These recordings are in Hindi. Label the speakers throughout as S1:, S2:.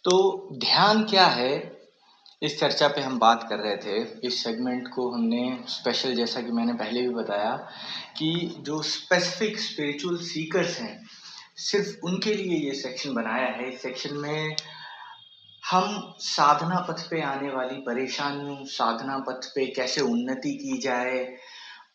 S1: तो ध्यान क्या है, इस चर्चा पे हम बात कर रहे थे। इस सेगमेंट को हमने स्पेशल, जैसा कि मैंने पहले भी बताया, कि जो स्पेसिफिक स्पिरिचुअल सीकर्स हैं सिर्फ उनके लिए ये सेक्शन बनाया है। इस सेक्शन में हम साधना पथ पे आने वाली परेशानियों, साधना पथ पे कैसे उन्नति की जाए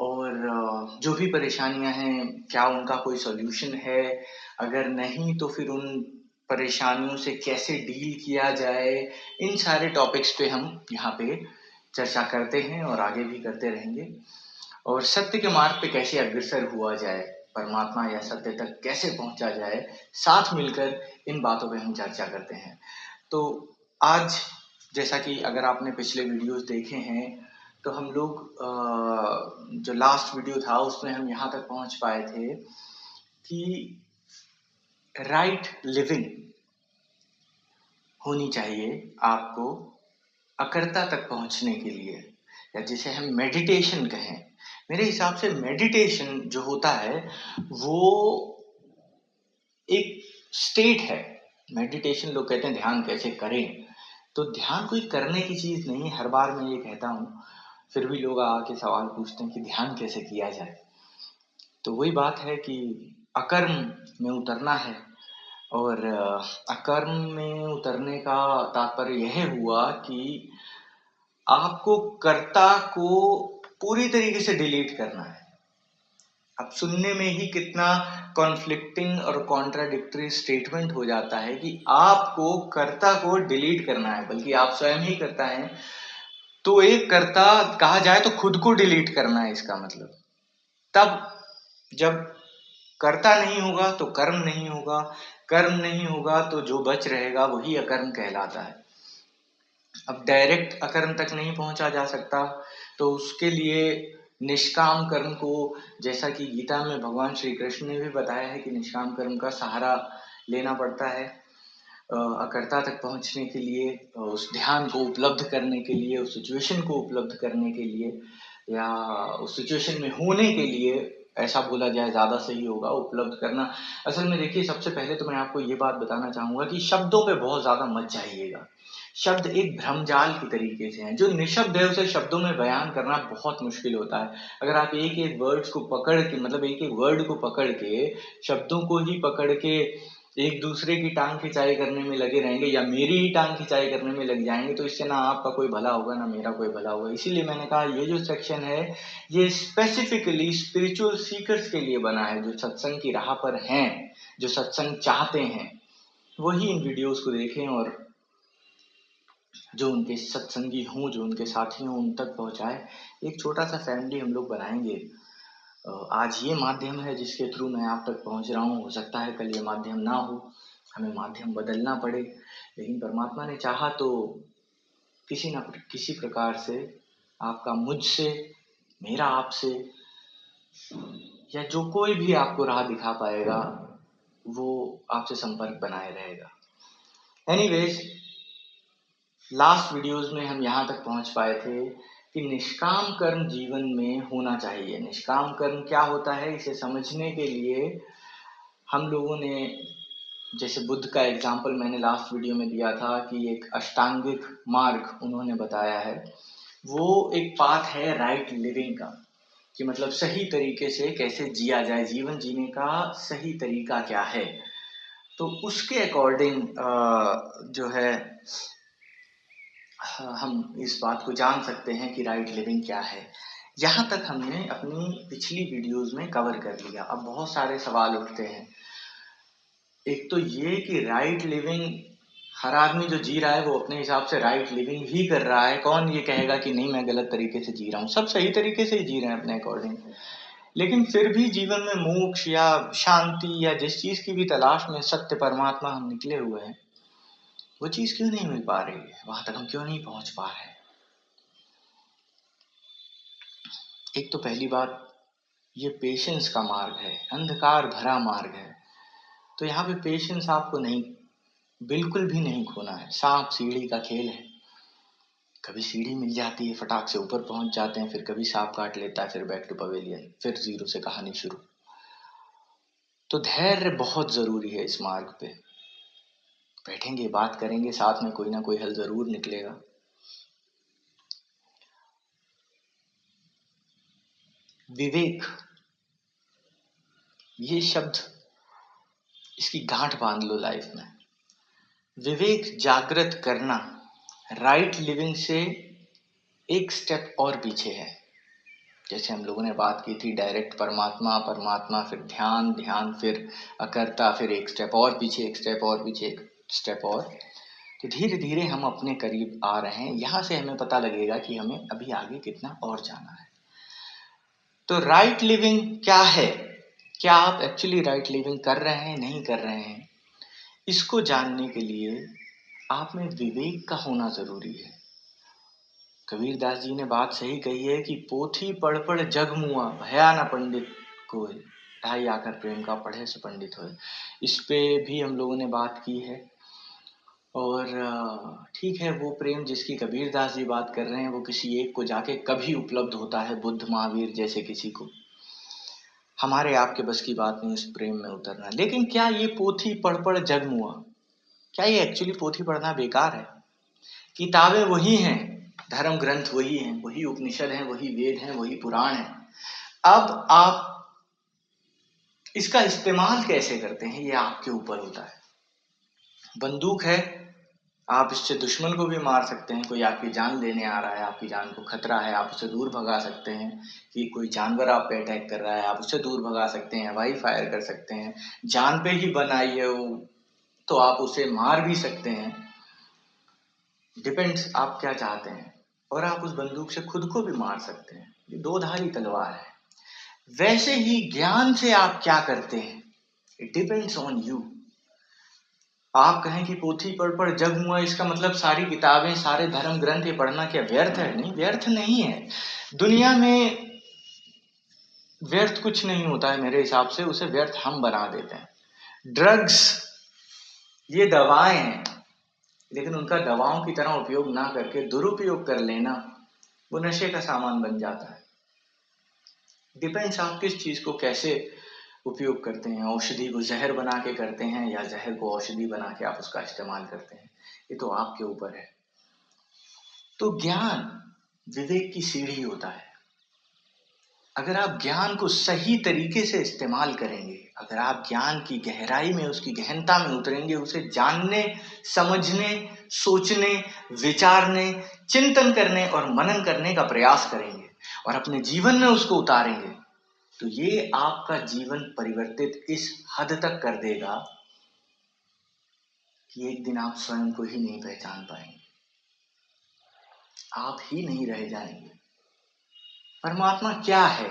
S1: और जो भी परेशानियां हैं क्या उनका कोई सॉल्यूशन है, अगर नहीं तो फिर उन परेशानियों से कैसे डील किया जाए, इन सारे टॉपिक्स पे हम यहाँ पे चर्चा करते हैं और आगे भी करते रहेंगे। और सत्य के मार्ग पे कैसे अग्रसर हुआ जाए, परमात्मा या सत्य तक कैसे पहुंचा जाए, साथ मिलकर इन बातों पे हम चर्चा करते हैं। तो आज, जैसा कि अगर आपने पिछले वीडियोस देखे हैं तो हम लोग जो लास्ट वीडियो था उसमें हम यहाँ तक पहुंच पाए थे कि राइट लिविंग होनी चाहिए आपको अकर्ता तक पहुंचने के लिए, या जिसे हम मेडिटेशन कहें। मेरे हिसाब से मेडिटेशन जो होता है वो एक स्टेट है। मेडिटेशन लोग कहते हैं ध्यान कैसे करें, तो ध्यान कोई करने की चीज नहीं। हर बार मैं ये कहता हूँ, फिर भी लोग आके सवाल पूछते हैं कि ध्यान कैसे किया जाए। तो वही बात है कि अकर्म में उतरना है। और अकर्म में उतरने का तात्पर्य यह हुआ कि आपको कर्ता को पूरी तरीके से डिलीट करना है। अब सुनने में ही कितना कॉन्फ्लिक्टिंग और कॉन्ट्राडिक्टरी स्टेटमेंट हो जाता है कि आपको कर्ता को डिलीट करना है, बल्कि आप स्वयं ही करता है। तो एक कर्ता कहा जाए तो खुद को डिलीट करना है, इसका मतलब। तब जब कर्ता नहीं होगा तो कर्म नहीं होगा, कर्म नहीं होगा तो जो बच रहेगा वही अकर्म कहलाता है। अब डायरेक्ट अकर्म तक नहीं पहुंचा जा सकता, तो उसके लिए निष्काम कर्म को, जैसा कि गीता में भगवान श्री कृष्ण ने भी बताया है कि निष्काम कर्म का सहारा लेना पड़ता है अकर्ता तक पहुंचने के लिए, उस ध्यान को उपलब्ध करने के लिए, उस सिचुएशन को उपलब्ध करने के लिए, या उस सिचुएशन में होने के लिए, ऐसा बोला जाए ज्यादा सही होगा, उपलब्ध करना। असल में देखिए, सबसे पहले तो मैं आपको ये बात बताना चाहूंगा कि शब्दों पे बहुत ज्यादा मत जाइएगा। शब्द एक भ्रमजाल की तरीके से हैं। जो निशब्द है उसे शब्दों में बयान करना बहुत मुश्किल होता है। अगर आप एक एक वर्ड्स को पकड़ के, मतलब एक एक वर्ड को पकड़ के, शब्दों को ही पकड़ के एक दूसरे की टांग खिंचाई करने में लगे रहेंगे या मेरी ही टांग खिंचाई करने में लग जाएंगे, तो इससे ना आपका कोई भला होगा ना मेरा कोई भला होगा। इसीलिए मैंने कहा ये जो सेक्शन है ये स्पेसिफिकली स्पिरिचुअल सीकर्स के लिए बना है, जो सत्संग की राह पर हैं, जो सत्संग चाहते हैं, वही इन वीडियोस को देखें और जो उनके सत्संगी हों, जो उनके साथी हों, उन तक पहुंचाए। एक छोटा सा फैमिली हम लोग बनाएंगे। आज ये माध्यम है जिसके थ्रू मैं आप तक पहुंच रहा हूँ। हो सकता है कल ये माध्यम ना हो, हमें माध्यम बदलना पड़े, लेकिन परमात्मा ने चाहा तो किसी न किसी प्रकार से आपका मुझसे, मेरा आपसे, या जो कोई भी आपको राह दिखा पाएगा वो आपसे संपर्क बनाए रहेगा। एनीवेज, लास्ट वीडियोस में हम यहाँ तक पहुँच पाए थे कि निष्काम कर्म जीवन में होना चाहिए। निष्काम कर्म क्या होता है, इसे समझने के लिए हम लोगों ने, जैसे बुद्ध का एग्जाम्पल मैंने लास्ट वीडियो में दिया था कि एक अष्टांगिक मार्ग उन्होंने बताया है, वो एक पाथ है राइट लिविंग का, कि मतलब सही तरीके से कैसे जिया जाए, जीवन जीने का सही तरीका क्या है। तो उसके अकॉर्डिंग जो है हम इस बात को जान सकते हैं कि राइट लिविंग क्या है। यहाँ तक हमने अपनी पिछली वीडियोस में कवर कर लिया। अब बहुत सारे सवाल उठते हैं। एक तो ये कि राइट लिविंग, हर आदमी जो जी रहा है वो अपने हिसाब से राइट लिविंग ही कर रहा है। कौन ये कहेगा कि नहीं मैं गलत तरीके से जी रहा हूँ? सब सही तरीके से ही जी रहे हैं अपने अकॉर्डिंग। लेकिन फिर भी जीवन में मोक्ष या शांति या जिस चीज की भी तलाश में सत्य परमात्मा हम निकले हुए हैं, वो चीज क्यों नहीं मिल पा रही है? वहां तक हम क्यों नहीं पहुंच पा रहे हैं? एक तो पहली बात, ये पेशेंस का मार्ग है, अंधकार भरा मार्ग है। तो यहाँ पे पेशेंस आपको नहीं, बिल्कुल भी नहीं खोना है। सांप सीढ़ी का खेल है। कभी सीढ़ी मिल जाती है, फटाक से ऊपर पहुंच जाते हैं, फिर कभी सांप काट लेता है, फिर बैक टू पवेलियन, फिर जीरो से कहानी शुरू। तो धैर्य बहुत जरूरी है इस मार्ग पे। बैठेंगे, बात करेंगे, साथ में कोई ना कोई हल जरूर निकलेगा। विवेक, ये शब्द, इसकी गांठ बांध लो लाइफ में। विवेक जागृत करना राइट लिविंग से एक स्टेप और पीछे है। जैसे हम लोगों ने बात की थी, डायरेक्ट परमात्मा, परमात्मा फिर ध्यान, ध्यान फिर अकर्ता, फिर एक स्टेप और पीछे, एक स्टेप और पीछे, एक स्टेप और। तो धीरे धीरे हम अपने करीब आ रहे हैं। यहाँ से हमें पता लगेगा कि हमें अभी आगे कितना और जाना है। तो राइट लिविंग क्या है? क्या आप एक्चुअली राइट लिविंग कर रहे हैं, नहीं कर रहे हैं? इसको जानने के लिए आप में विवेक का होना जरूरी है। कबीरदास जी ने बात सही कही है कि पोथी पढ़ पढ़ जग मुआ, भया न पंडित कोय, ढाई आकर प्रेम का पढ़े सो पंडित होए। इस पे भी हम लोगों ने बात की है। और ठीक है, वो प्रेम जिसकी कबीरदास जी बात कर रहे हैं, वो किसी एक को जाके कभी उपलब्ध होता है, बुद्ध महावीर जैसे किसी को। हमारे आपके बस की बात नहीं उस प्रेम में उतरना। लेकिन क्या ये पोथी पढ़ पढ़ जग मुआ, क्या ये एक्चुअली पोथी पढ़ना बेकार है? किताबें वही हैं, धर्म ग्रंथ वही हैं, वही उपनिषद हैं, वही वेद हैं, वही पुराण हैं। अब आप इसका इस्तेमाल कैसे करते हैं, ये आपके ऊपर होता है। बंदूक है, आप इससे दुश्मन को भी मार सकते हैं। कोई आपकी जान लेने आ रहा है, आपकी जान को खतरा है, आप उसे दूर भगा सकते हैं। कि कोई जानवर आप पे अटैक कर रहा है, आप उसे दूर भगा सकते हैं, हवाई फायर कर सकते हैं। जान पे ही बन आई है वो, तो आप उसे मार भी सकते हैं। डिपेंड्स आप क्या चाहते हैं। और आप उस बंदूक से खुद को भी मार सकते हैं। ये दो धारी तलवार है। वैसे ही ज्ञान से आप क्या करते हैं, इट डिपेंड्स ऑन यू। आप कहें कि पोथी पढ़ पढ़ जग मुआ, इसका मतलब सारी किताबें, सारे धर्म ग्रंथ ये पढ़ना क्या व्यर्थ है? नहीं, व्यर्थ नहीं है। दुनिया में व्यर्थ कुछ नहीं होता है मेरे हिसाब से, उसे व्यर्थ हम बना देते हैं। ड्रग्स, ये दवाएं हैं, लेकिन उनका दवाओं की तरह उपयोग ना करके दुरुपयोग कर लेना, वो नशे का सामान बन जाता है। डिपेंड्स आप किस चीज को कैसे उपयोग करते हैं। औषधि को जहर बना के करते हैं, या जहर को औषधि बना के आप उसका इस्तेमाल करते हैं, ये तो आपके ऊपर है। तो ज्ञान विवेक की सीढ़ी होता है। अगर आप ज्ञान को सही तरीके से इस्तेमाल करेंगे, अगर आप ज्ञान की गहराई में, उसकी गहनता में उतरेंगे, उसे जानने, समझने, सोचने, विचारने, चिंतन करने और मनन करने का प्रयास करेंगे और अपने जीवन में उसको उतारेंगे, तो ये आपका जीवन परिवर्तित इस हद तक कर देगा कि एक दिन आप स्वयं को ही नहीं पहचान पाएंगे, आप ही नहीं रह जाएंगे। परमात्मा क्या है?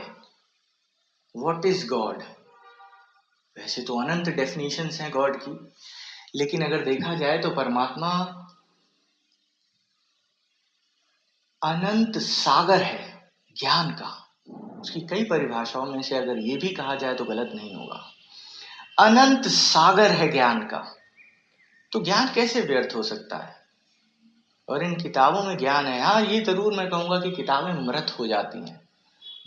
S1: What is God? वैसे तो अनंत डेफिनेशंस हैं गॉड की, लेकिन अगर देखा जाए तो परमात्मा अनंत सागर है ज्ञान का। उसकी कई परिभाषाओं में से अगर ये भी कहा जाए तो गलत नहीं होगा। अनंत सागर है ज्ञान का। तो ज्ञान कैसे व्यर्थ हो सकता है? और इन किताबों में ज्ञान है। हाँ, ये जरूर मैं कहूंगा कि किताबें मृत हो जाती हैं।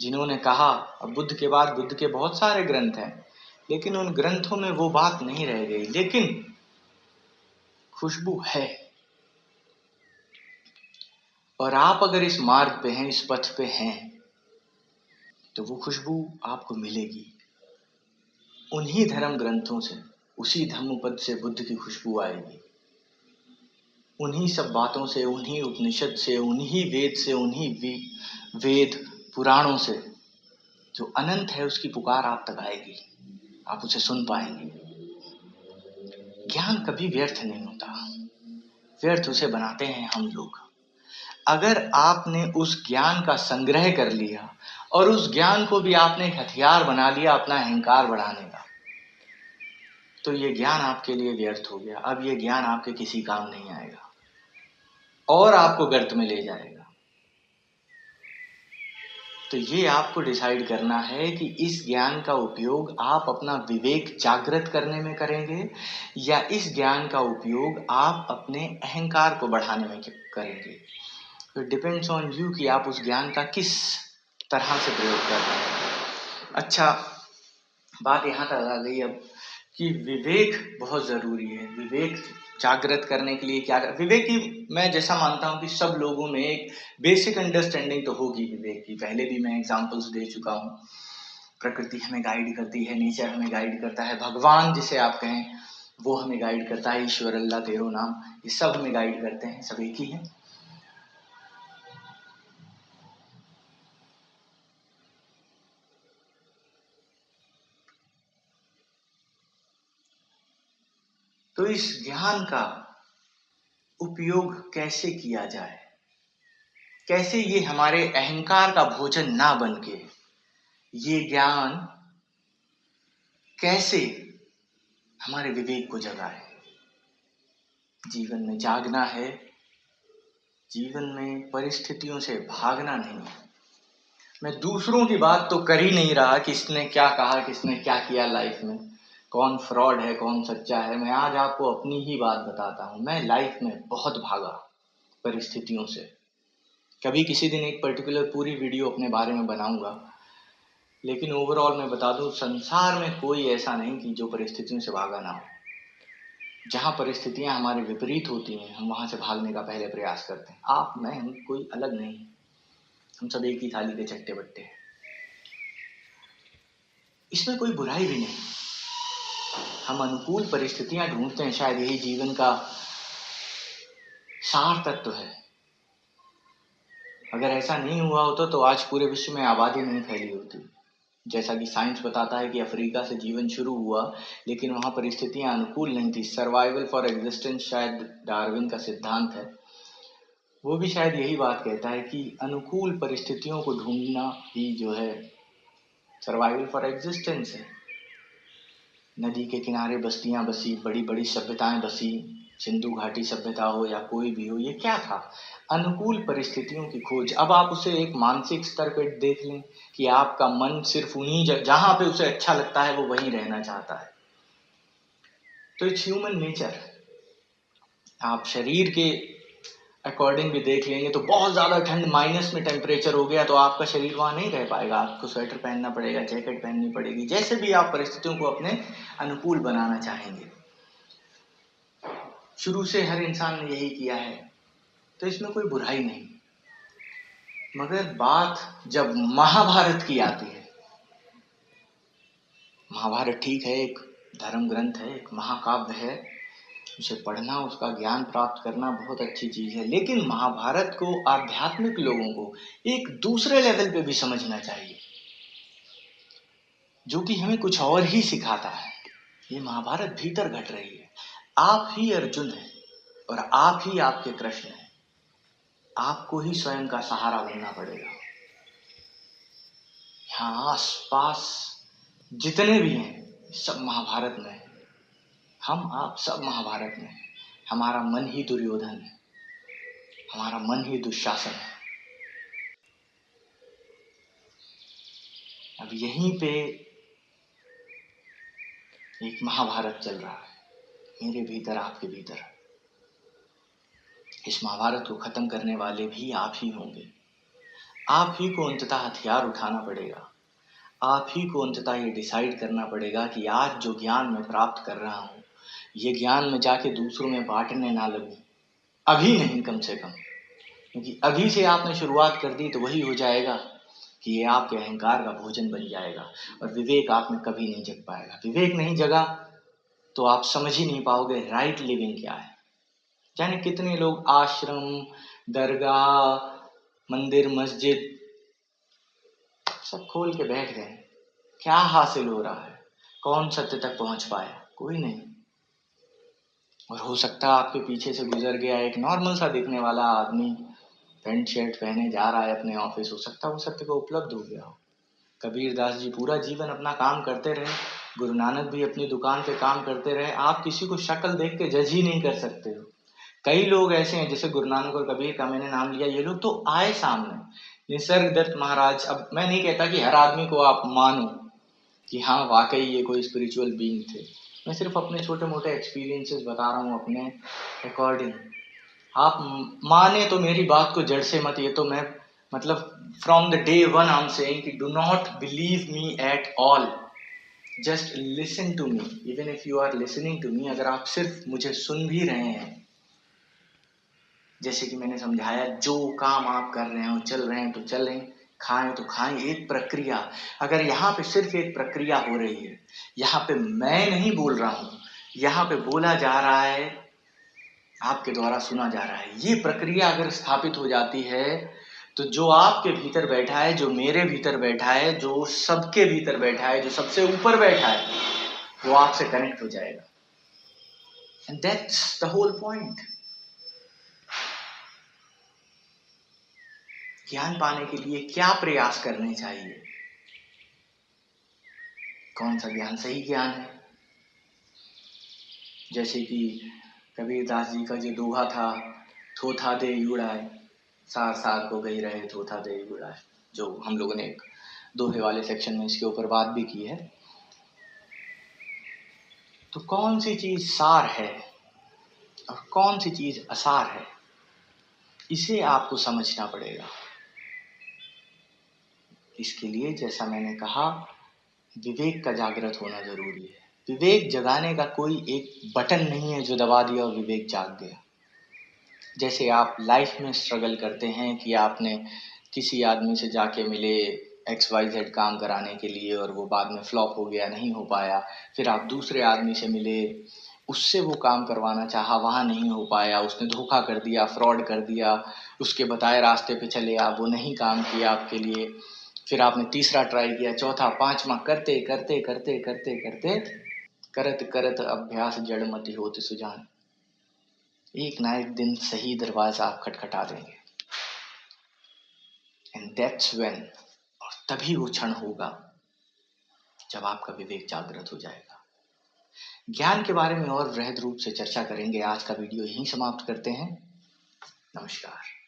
S1: जिन्होंने कहा, अब बुद्ध के बाद बुद्ध के बहुत सारे ग्रंथ हैं, लेकिन उन ग्रंथों में वो बात नहीं रह गई। लेकिन खुशबू है। और आप अगर इस मार्ग पे हैं, इस पथ पे हैं, तो वो खुशबू आपको मिलेगी। उन्हीं धर्म ग्रंथों से, उसी धम्मपद से बुद्ध की खुशबू आएगी। उन्हीं सब बातों से, उन्हीं उपनिषद से, उन्हीं वेद से, उन्हीं वेद पुराणों से जो अनंत है, उसकी पुकार आप तक आएगी, आप उसे सुन पाएंगे। ज्ञान कभी व्यर्थ नहीं होता, व्यर्थ उसे बनाते हैं हम लोग। अगर आपने उस ज्ञान का संग्रह कर लिया और उस ज्ञान को भी आपने एक हथियार बना लिया अपना अहंकार बढ़ाने का, तो ये ज्ञान आपके लिए व्यर्थ हो गया। अब ये ज्ञान आपके किसी काम नहीं आएगा और आपको गर्त में ले जाएगा। तो ये आपको डिसाइड करना है कि इस ज्ञान का उपयोग आप अपना विवेक जागृत करने में करेंगे, या इस ज्ञान का उपयोग आप अपने अहंकार को बढ़ाने में करेंगे। तो डिपेंड्स ऑन यू कि आप उस ज्ञान का किस तरह से प्रयोग कर रहे हैं। अच्छा, बात यहाँ तक आ गई अब कि विवेक बहुत जरूरी है। विवेक जागृत करने के लिए क्या विवेक की मैं जैसा मानता हूँ कि सब लोगों में एक बेसिक अंडरस्टैंडिंग तो होगी विवेक की। पहले भी मैं एग्जांपल्स दे चुका हूँ। प्रकृति हमें गाइड करती है, नेचर हमें गाइड करता है, भगवान जिसे आप कहें वो हमें गाइड करता है, ईश्वर, अल्लाह, तेरो नाम, ये सब हमें गाइड करते हैं, सब एक ही है। तो इस ज्ञान का उपयोग कैसे किया जाए, कैसे ये हमारे अहंकार का भोजन ना बन के ये ज्ञान कैसे हमारे विवेक को जगाए। जीवन में जागना है, जीवन में परिस्थितियों से भागना नहीं है। मैं दूसरों की बात तो कर ही नहीं रहा, किसने क्या कहा, किसने क्या किया लाइफ में, कौन फ्रॉड है, कौन सच्चा है। मैं आज आपको अपनी ही बात बताता हूँ। मैं लाइफ में बहुत भागा परिस्थितियों से। कभी किसी दिन एक पर्टिकुलर पूरी वीडियो अपने बारे में बनाऊंगा, लेकिन ओवरऑल मैं बता दूं, संसार में कोई ऐसा नहीं कि जो परिस्थितियों से भागा ना हो। जहां परिस्थितियां हमारे विपरीत होती हैं, हम वहां से भागने का पहले प्रयास करते हैं। आप, मैं, हम कोई अलग नहीं, हम सब एक ही थाली के चट्टे बट्टे हैं। इसमें कोई बुराई भी नहीं। हम अनुकूल परिस्थितियां ढूंढते हैं, शायद यही जीवन का सार तत्व है। अगर ऐसा नहीं हुआ होता तो आज पूरे विश्व में आबादी नहीं फैली होती। जैसा कि साइंस बताता है कि अफ्रीका से जीवन शुरू हुआ, लेकिन वहां परिस्थितियां अनुकूल नहीं थी। सर्वाइवल फॉर एग्जिस्टेंस शायद डार्विन का सिद्धांत है। वो भी शायद यही बात कहता है कि अनुकूल परिस्थितियों को ढूंढना ही जो है सर्वाइवल फॉर एग्जिस्टेंस है। नदी के किनारे बस्तियां बसी, बड़ी बड़ी सभ्यताएं बसी, सिंधु घाटी सभ्यता हो या कोई भी हो, ये क्या था? अनुकूल परिस्थितियों की खोज। अब आप उसे एक मानसिक स्तर पर देख लें कि आपका मन सिर्फ उन्हीं जहां पे उसे अच्छा लगता है वो वहीं रहना चाहता है। तो इट्स ह्यूमन नेचर। आप शरीर के अकॉर्डिंग भी देख लेंगे तो बहुत ज्यादा ठंड, माइनस में टेम्परेचर हो गया तो आपका शरीर वहां नहीं रह पाएगा। आपको स्वेटर पहनना पड़ेगा, जैकेट पहननी पड़ेगी, जैसे भी आप परिस्थितियों को अपने अनुकूल बनाना चाहेंगे। शुरू से हर इंसान ने यही किया है, तो इसमें कोई बुराई नहीं। मगर बात जब महाभारत की आती है, महाभारत ठीक है, एक धर्म ग्रंथ है, एक महाकाव्य है, उसे पढ़ना, उसका ज्ञान प्राप्त करना बहुत अच्छी चीज है, लेकिन महाभारत को आध्यात्मिक लोगों को एक दूसरे लेवल पे भी समझना चाहिए, जो कि हमें कुछ और ही सिखाता है। ये महाभारत भीतर घट रही है। आप ही अर्जुन हैं और आप ही आपके कृष्ण हैं। आपको ही स्वयं का सहारा बनना पड़ेगा। यहाँ आस पास जितने भी हैं सब महाभारत में हैं। हम आप सब महाभारत में हैं। हमारा मन ही दुर्योधन है, हमारा मन ही दुशासन है। अब यहीं पे एक महाभारत चल रहा है, मेरे भीतर, आपके भीतर। इस महाभारत को खत्म करने वाले भी आप ही होंगे। आप ही को अंततः हथियार उठाना पड़ेगा। आप ही को अंततः ये डिसाइड करना पड़ेगा कि आज जो ज्ञान मैं प्राप्त कर रहा हूँ, ये ज्ञान में जाके दूसरों में बांटने ना लगूं। अभी नहीं, कम से कम, क्योंकि अभी से आपने शुरुआत कर दी तो वही हो जाएगा कि ये आपके अहंकार का भोजन बन जाएगा और विवेक आप में कभी नहीं जग पाएगा। विवेक नहीं जगा तो आप समझ ही नहीं पाओगे राइट लिविंग क्या है। जाने कितने लोग आश्रम, दरगाह, मंदिर, मस्जिद सब खोल के बैठ गए। क्या हासिल हो रहा है? कौन सत्य तक पहुंच पाया? कोई नहीं। और हो सकता है आपके पीछे से गुजर गया एक नॉर्मल सा दिखने वाला आदमी, पैंट शर्ट पहने जा रहा है अपने ऑफिस, हो सकता है वो सत्य को उपलब्ध हो गया हो। कबीर दास जी पूरा जीवन अपना काम करते रहे, गुरु नानक भी अपनी दुकान पे काम करते रहे। आप किसी को शक्ल देख के जज ही नहीं कर सकते हो। कई लोग ऐसे हैं, जैसे गुरु नानक और कबीर का मैंने नाम लिया, ये लोग तो आए सामने। निसर्ग दत्त महाराज, अब मैं नहीं कहता कि हर आदमी को आप मानो कि हाँ वाकई ये कोई स्पिरिचुअल बीइंग थे। मैं सिर्फ अपने छोटे मोटे एक्सपीरियंसेस बता रहा हूँ अपने अकॉर्डिंग। आप माने तो मेरी बात को जड़ से मत, ये तो मैं मतलब from the day one I am saying कि do not believe me at all. Just listen to me, even if you are listening to me, अगर आप सिर्फ मुझे सुन भी रहे हैं, जैसे कि मैंने समझाया, जो काम आप कर रहे हो, चल रहे हैं तो चलें, खाएं तो खाएं, एक प्रक्रिया। अगर यहाँ पे सिर्फ एक प्रक्रिया हो रही है, यहाँ पे मैं नहीं बोल रहा हूं, यहाँ पे बोला जा रहा है, आपके द्वारा सुना जा रहा है, ये प्रक्रिया अगर स्थापित हो जाती है, तो जो आपके भीतर बैठा है, जो मेरे भीतर बैठा है, जो सबके भीतर बैठा है, जो सबसे ऊपर बैठा है, वो आपसे कनेक्ट हो जाएगा। And that's the whole point. ज्ञान पाने के लिए क्या प्रयास करने चाहिए? कौन सा ज्ञान सही ज्ञान है? जैसे कि कबीरदास जी का जो दोहा था, थोथा दे उड़ाए, सार सार को गई रहे थोथा दे उड़ाए, जो हम लोगों ने एक दोहे वाले सेक्शन में इसके ऊपर बात भी की है। तो कौन सी चीज सार है और कौन सी चीज असार है, इसे आपको समझना पड़ेगा। इसके लिए, जैसा मैंने कहा, विवेक का जागृत होना जरूरी है। विवेक जगाने का कोई एक बटन नहीं है जो दबा दिया और विवेक जाग गया। जैसे आप लाइफ में स्ट्रगल करते हैं कि आपने किसी आदमी से जाके मिले XYZ काम कराने के लिए, और वो बाद में फ्लॉप हो गया, नहीं हो पाया। फिर आप दूसरे आदमी से मिले, उससे वो काम करवाना चाहा, वहाँ नहीं हो पाया, उसने धोखा कर दिया, फ्रॉड कर दिया, उसके बताए रास्ते पे चले आप, वो नहीं काम किया आपके लिए। फिर आपने तीसरा ट्राई किया, चौथा, पांचवा, करते करते करते करते करते करत करत अभ्यास जड़मति होत सुजान, एक ना एक दिन सही दरवाजा आप खटखटा देंगे। एंड दैट्स व्हेन, और तभी वो क्षण होगा जब आपका विवेक जागृत हो जाएगा। ज्ञान के बारे में और वृहद रूप से चर्चा करेंगे। आज का वीडियो यहीं समाप्त करते हैं। नमस्कार।